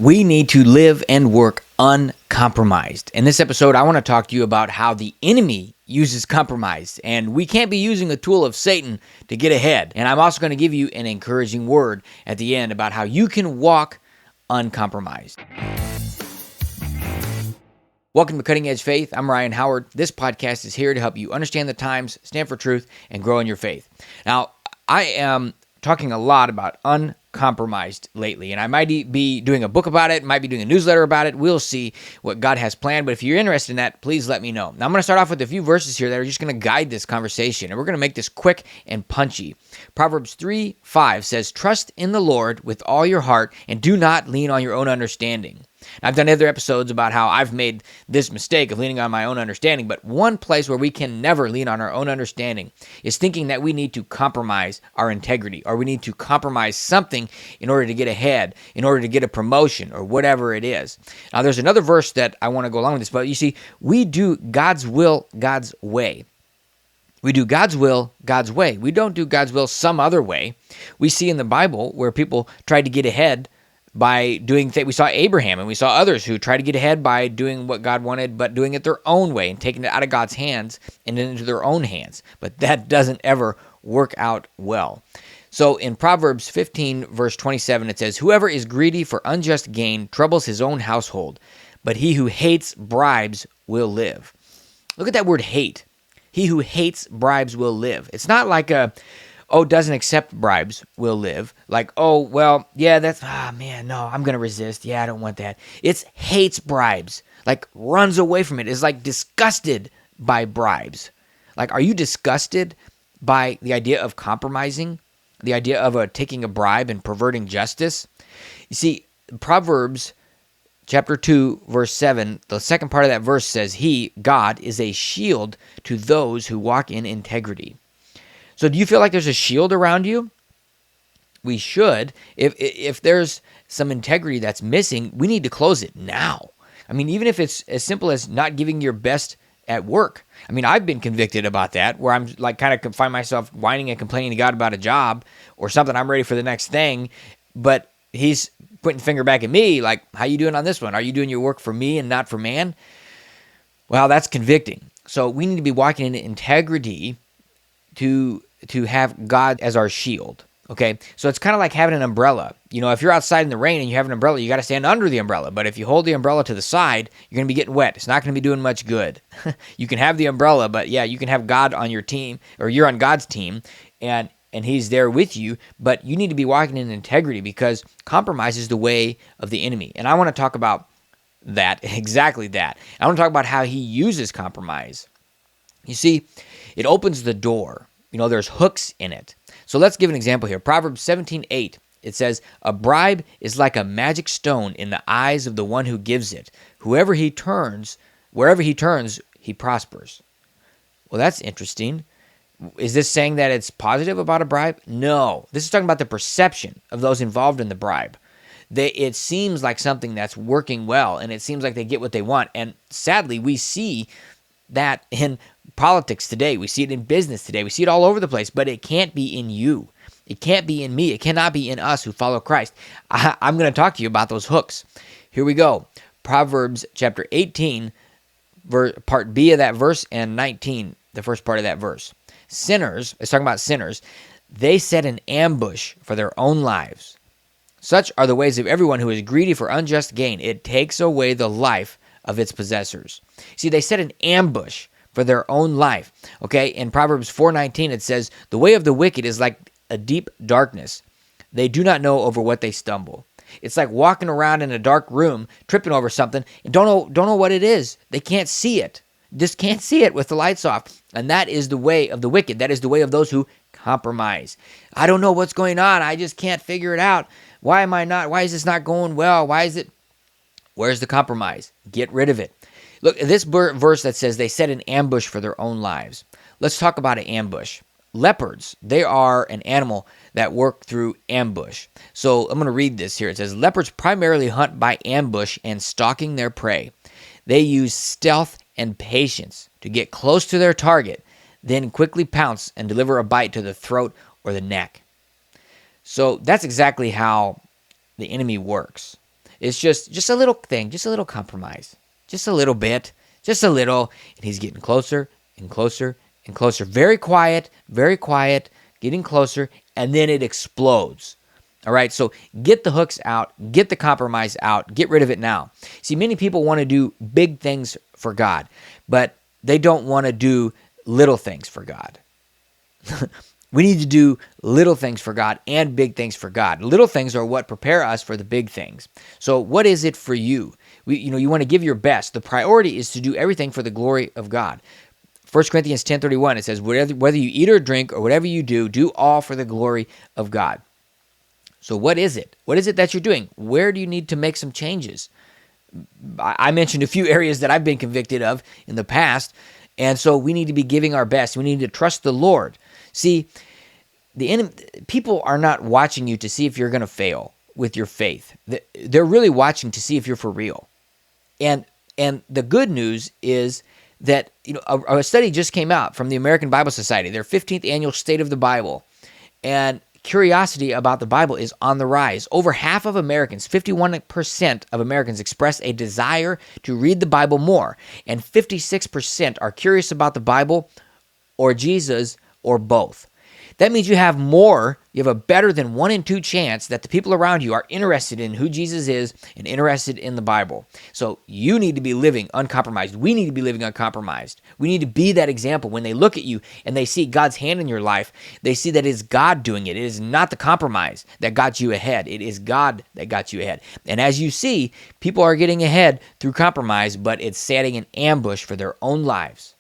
We need to live and work uncompromised. In this episode, I want to talk to you about how the enemy uses compromise, and we can't be using a tool of Satan to get ahead. And I'm also going to give you an encouraging word at the end about how you can walk uncompromised. Welcome to Cutting Edge Faith. I'm Ryan Howard. This podcast is here to help you understand the times, stand for truth, and grow in your faith. Now, I am talking a lot about uncompromised lately, and I might be doing a book about it, might be doing a newsletter about it. We'll see what God has planned, but if you're interested in that, please let me know. Now, I'm going to start off with a few verses here that are just going to guide this conversation, and we're going to make this quick and punchy. Proverbs 3:5 says, "Trust in the Lord with all your heart, and do not lean on your own understanding." I've done other episodes about how I've made this mistake of leaning on my own understanding, but one place where we can never lean on our own understanding is thinking that we need to compromise our integrity, or we need to compromise something in order to get ahead, in order to get a promotion, or whatever it is. Now, there's another verse that I want to go along with this, but you see, we do God's will God's way. We do God's will God's way. We don't do God's will some other way. We see in the Bible where people tried to get ahead by doing things. We saw Abraham and we saw others who tried to get ahead by doing what God wanted, but doing it their own way and taking it out of God's hands and into their own hands. But that doesn't ever work out well. So in Proverbs 15, verse 27, it says, "Whoever is greedy for unjust gain troubles his own household, but he who hates bribes will live." Look at that word hate. He who hates bribes will live. It's not like doesn't accept bribes will live. Like, no, I'm going to resist. Yeah, I don't want that. It's hates bribes, like runs away from it, is like disgusted by bribes. Like, are you disgusted by the idea of compromising, the idea of taking a bribe and perverting justice? You see, Proverbs chapter 2, verse 7, the second part of that verse says, He, God, is a shield to those who walk in integrity. So do you feel like there's a shield around you? We should. If there's some integrity that's missing, we need to close it now. I mean, even if it's as simple as not giving your best at work. I mean, I've been convicted about that, where I'm like kind of find myself whining and complaining to God about a job or something. I'm ready for the next thing, but He's pointing the finger back at me like, how you doing on this one? Are you doing your work for me and not for man? Well, that's convicting. So we need to be walking in integrity to have God as our shield, okay? So it's kind of like having an umbrella. You know, if you're outside in the rain and you have an umbrella, you got to stand under the umbrella. But if you hold the umbrella to the side, you're going to be getting wet. It's not going to be doing much good. You can have the umbrella, but yeah, you can have God on your team, or you're on God's team, and He's there with you, but you need to be walking in integrity because compromise is the way of the enemy. And I want to talk about that, exactly that. I want to talk about how he uses compromise. You see, it opens the door. You know, there's hooks in it. So let's give an example here. Proverbs 17:8. It says, "A bribe is like a magic stone in the eyes of the one who gives it. Wherever he turns, he prospers." Well, that's interesting. Is this saying that it's positive about a bribe? No. This is talking about the perception of those involved in the bribe. It seems like something that's working well, and it seems like they get what they want. And sadly, we see that in politics today. We see it in business today. We see it all over the place, but it can't be in you. It can't be in me. It cannot be in us who follow Christ. I'm going to talk to you about those hooks. Here we go. Proverbs chapter 18, part B of that verse, and 19, the first part of that verse. Sinners, it's talking about sinners, they set an ambush for their own lives. Such are the ways of everyone who is greedy for unjust gain. It takes away the life of its possessors. See, they set an ambush for their own life. Okay, in Proverbs 4:19 it says, "The way of the wicked is like a deep darkness. They do not know over what they stumble." It's like walking around in a dark room, tripping over something, and don't know what it is. They can't see it. Just can't see it with the lights off. And that is the way of the wicked. That is the way of those who compromise. I don't know what's going on. I just can't figure it out. Why is this not going well? Where's the compromise? Get rid of it. Look, this verse that says they set an ambush for their own lives. Let's talk about an ambush. Leopards, they are an animal that work through ambush. So I'm going to read this here. It says, "Leopards primarily hunt by ambush and stalking their prey. They use stealth and patience to get close to their target, then quickly pounce and deliver a bite to the throat or the neck." So that's exactly how the enemy works. It's just a little thing, just a little compromise, just a little bit, just a little. And he's getting closer and closer and closer. Very quiet, getting closer, and then it explodes. All right, so get the hooks out, get the compromise out, get rid of it now. See, many people want to do big things for God, but they don't want to do little things for God. We need to do little things for God and big things for God. Little things are what prepare us for the big things. So what is it for you? You want to give your best. The priority is to do everything for the glory of God. 1 Corinthians 10:31, it says, whether you eat or drink or whatever you do all for the glory of God. So what is it? What is it that you're doing? Where do you need to make some changes? I mentioned a few areas that I've been convicted of in the past, and so we need to be giving our best. We need to trust the Lord. See, people are not watching you to see if you're going to fail with your faith. They're really watching to see if you're for real. And the good news is that a study just came out from the American Bible Society, their 15th annual State of the Bible, and curiosity about the Bible is on the rise. Over half of Americans, 51% of Americans, express a desire to read the Bible more, and 56% are curious about the Bible or Jesus or both. That means you have a better than 1 in 2 chance that the people around you are interested in who Jesus is and interested in the Bible. So you need to be living uncompromised. We need to be living uncompromised. We need to be that example. When they look at you and they see God's hand in your life, they see that it is God doing it. It is not the compromise that got you ahead. It is God that got you ahead. And as you see, people are getting ahead through compromise, but it's setting an ambush for their own lives.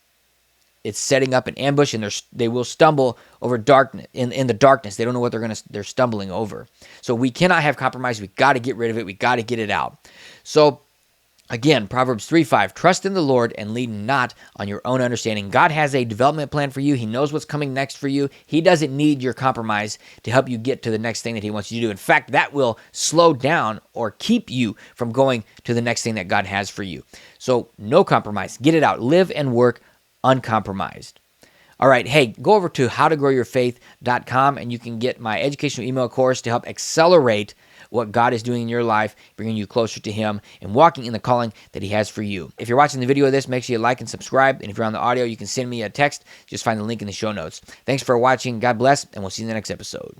It's setting up an ambush, and they will stumble over darkness in the darkness. They don't know what they're stumbling over. So we cannot have compromise. We got to get rid of it. We got to get it out. So again, Proverbs 3:5, trust in the Lord and lean not on your own understanding. God has a development plan for you. He knows what's coming next for you. He doesn't need your compromise to help you get to the next thing that he wants you to do. In fact, that will slow down or keep you from going to the next thing that God has for you. So no compromise. Get it out. Live and work uncompromised. All right, hey, go over to howtogrowyourfaith.com and you can get my educational email course to help accelerate what God is doing in your life, bringing you closer to him and walking in the calling that he has for you. If you're watching the video of this, make sure you like and subscribe. And if you're on the audio, you can send me a text. Just find the link in the show notes. Thanks for watching. God bless, and we'll see you in the next episode.